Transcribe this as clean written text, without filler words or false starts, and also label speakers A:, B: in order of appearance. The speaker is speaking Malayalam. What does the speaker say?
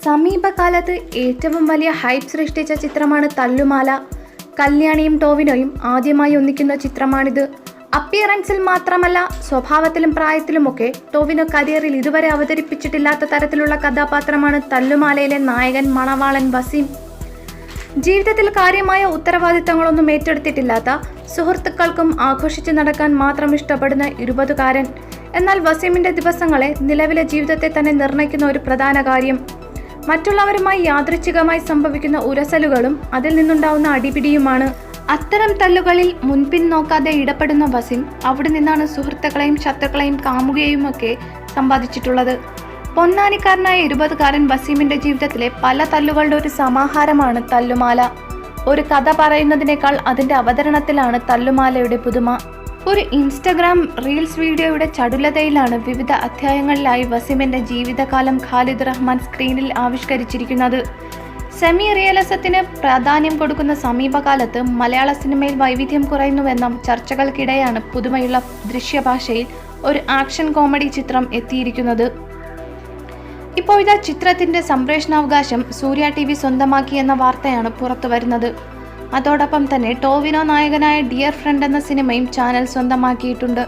A: സമീപകാലത്ത് ഏറ്റവും വലിയ ഹൈപ്പ് സൃഷ്ടിച്ച ചിത്രമാണ് തല്ലുമാല. കല്യാണിയും ടോവിനോയും ആദ്യമായി ഒന്നിക്കുന്ന ചിത്രമാണിത്. അപ്പിയറൻസിൽ മാത്രമല്ല, സ്വഭാവത്തിലും പ്രായത്തിലുമൊക്കെ ടോവിനോ കരിയറിൽ ഇതുവരെ അവതരിപ്പിച്ചിട്ടില്ലാത്ത തരത്തിലുള്ള കഥാപാത്രമാണ് തല്ലുമാലയിലെ നായകൻ മണവാളൻ വസീം. ജീവിതത്തിൽ കാര്യമായ ഉത്തരവാദിത്തങ്ങളൊന്നും ഏറ്റെടുത്തിട്ടില്ലാത്ത, സുഹൃത്തുക്കൾക്കും ആഘോഷിച്ച് നടക്കാൻ മാത്രം ഇഷ്ടപ്പെടുന്ന 20കാരൻ. എന്നാൽ വസീമിന്റെ ദിവസങ്ങളെ, നിലവിലെ ജീവിതത്തെ തന്നെ നിർണ്ണയിക്കുന്ന ഒരു പ്രധാന കാര്യം മറ്റുള്ളവരുമായി യാദൃച്ഛികമായി സംഭവിക്കുന്ന ഉരസലുകളും അതിൽ നിന്നുണ്ടാവുന്ന അടിപിടിയുമാണ്. അത്തരം തല്ലുകളിൽ മുൻപിൻ നോക്കാതെ ഇടപെടുന്ന വസീം അവിടെ നിന്നാണ് സുഹൃത്തുക്കളെയും ശത്രുക്കളെയും കാമുകയുമൊക്കെ സമ്പാദിച്ചിട്ടുള്ളത്. പൊന്നാനിക്കാരനായ 20കാരൻ വസീമിന്റെ ജീവിതത്തിലെ പല തല്ലുകളുടെ ഒരു സമാഹാരമാണ് തല്ലുമാല. ഒരു കഥ പറയുന്നതിനേക്കാൾ അതിന്റെ അവതരണത്തിലാണ് തല്ലുമാലയുടെ പുതുമ. ഒരു ഇൻസ്റ്റഗ്രാം റീൽസ് വീഡിയോയുടെ ചടുലതയിലാണ് വിവിധ അധ്യായങ്ങളിലായി വസീമിന്റെ ജീവിതകാലം ഖാലിദ് റഹ്മാൻ സ്ക്രീനിൽ ആവിഷ്കരിച്ചിരിക്കുന്നത്. സെമി റിയലിസത്തിന് പ്രാധാന്യം കൊടുക്കുന്ന സമീപകാലത്ത് മലയാള സിനിമയിൽ വൈവിധ്യം കുറയുന്നുവെന്ന ചർച്ചകൾക്കിടെയാണ് പുതുമയുള്ള ദൃശ്യഭാഷയിൽ ഒരു ആക്ഷൻ കോമഡി ചിത്രം എത്തിയിരിക്കുന്നത്. ഇപ്പോഴത്തെ ചിത്രത്തിന്റെ സംപ്രേഷണാവകാശം സൂര്യ TV സ്വന്തമാക്കിയെന്ന വാർത്തയാണ് പുറത്തു വരുന്നത്. അതോടൊപ്പം തന്നെ ടോവിനോ നായകനായ ഡിയർ ഫ്രണ്ട് എന്ന സിനിമയും ചാനൽ സ്വന്തമാക്കിയിട്ടുണ്ട്.